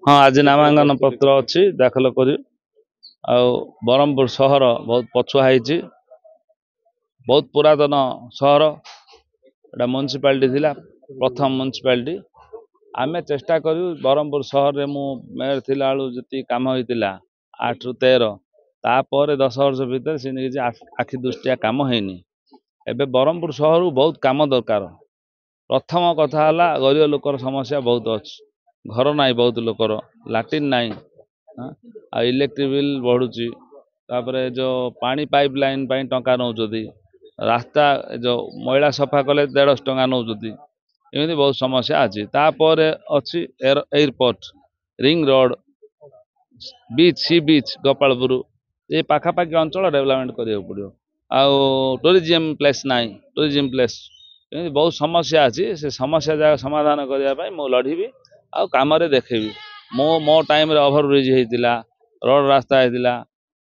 हाँ आज नामांकन पत्र अच्छी दाखल कर ब्रह्मपुर सहर बहुत पछुआ बहुत पुरातन सहर एटा म्युनिसिपालिटी थिला प्रथम म्युनिसिपालिटी आमे चेष्टा करू ब्रह्मपुर सहर रे मु मेयर थिला आलु जति काम होइतिला 8 ରୁ 13 तापर 10 वर्ष भीतर से निजे आखि दृष्टिया काम हैनी एबे ब्रह्मपुर सहर बहुत काम दरकार प्रथम कथा हला गरीब लोकर समस्या बहुत अच्छी घर नाई बहुत लोकर लाट्रिन नाई आ इलेक्ट्रिक बिल बढ़ुची तापर जो पानी पाइपलाइन टंका नौ रास्ता जो मैला सफा कले 150 टंका नौ एमती बहुत समस्या अच्छी तापर अच्छी एयरपोर्ट रिंग रोड बीच सी बीच गोपालपुर ये पाखापाखि अंचल डेवलपमेंट करिया पड़ो टूरिज्म प्लेस नाई टूरिज्म प्लेस एमती बहुत समस्या अच्छी से समस्या जगह समाधान करने मु लड़बी आ काम देखेबी मो टाइम रे ओभर ब्रिज होता रोड रास्ता होता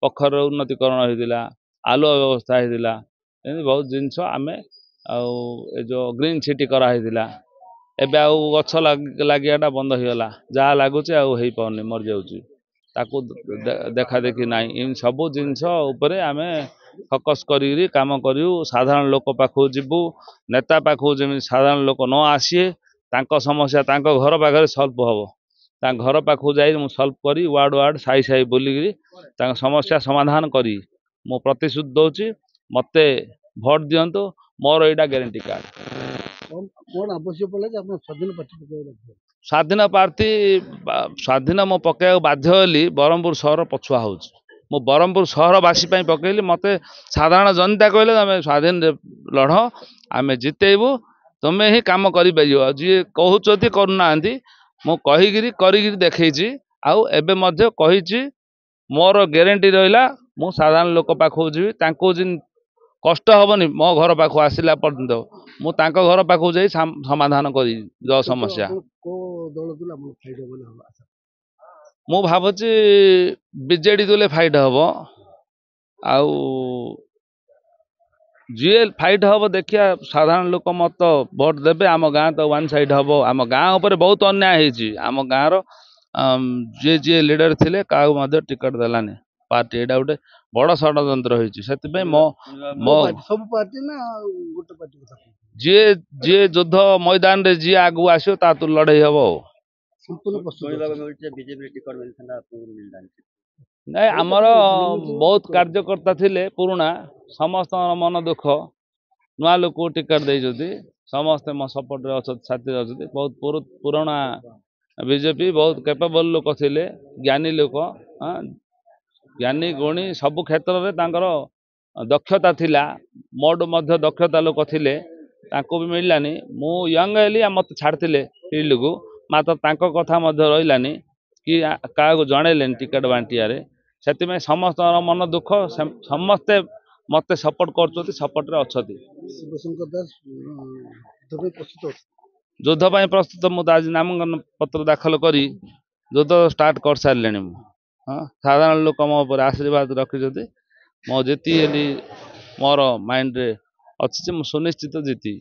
पोखर उन्नतीकरण होता आलुआ व्यवस्था होता एमती बहुत जिनस आम जो ग्रीन सिटी कराइला एबे आउ गछ लगियाटा बंद होगला जहाँ लगुच आई पानी मर जाऊँ देखा देखी ना इन सब जिनस आम फोकस करी काम करूँ साधारण लोक पाखु जीवु नेता पाखु जमी साधारण लोक न आसीए तांको समस्या तांको घर पाखे सल्व हम घर पाखु जाई सल्व करी वार्ड वार्ड साई साई बुलिकी समस्या समाधान करी मो प्रतिश्रुति दौची मते भोट दियंतु मोर एटा ग्यारंटी कार्ड स्वाधीन प्रार्थी स्वाधीन मो पकड़ बाध्य होली ब्रह्मपुर सहर पछुआ हो मु ब्रह्मपुर सहरवासी पकईली मत साधारण जनता कहले आम स्वाधीन लड़ आम जितेबू तुम्हें ही कम कर जी कहते करना मु कहीकि देखी आउ मोर ग्यारंटी रहा मु साधारण लोक पाखु जी जिन कष्ट हेनी मो घर पाखु आसला पर्यंत मु घर पाखु जा समाधान कर जो समस्या मु भावुची बीजेडी दूले फाइट हम आउ जी फाइट हम देखिया साधारण लोक मत भोट देवे आम गाँ तो वन साइड हम आम गाँ उपर बहुत अन्याय आम गाँव जी जी लीडर थिले क्या टिकट देलानी पार्टी एटा गोटे बड़ षड्यंत्र होती मो जी जी युद्ध मैदान रे जी आगु आसो ता तू लड़े हम नहीं आमर बहुत कार्यकर्ता थिले पुराना समस्त मन दुख नुआ लोक टिकट दे समस्ते मो सपोर्ट साथी अच्छे बहुत पुराना बीजेपी बहुत कैपेबल लोक थिले ज्ञानी लोक ज्ञानी गुणी सबु क्षेत्र में दक्षता थिला मोड मध्य दक्षता लोक थिले ताको भी मिललानी मु यंग हेली मत छाड़ते फील्ड को मात्र तांको कथा रही कि क्या जन टिकेट बांटिया से समस्त मन दुख समस्ते मत सपोर्ट कर सपोर्ट रे अच्छा युद्ध प्रस्तुत मुझे आज नामांकन पत्र दाखल करी युद्ध स्टार्ट कर सारे हाँ साधारण लोक मो पर आशीर्वाद रखी मो जीती मोर माइंड रे अच्छी सुनिश्चित जीती।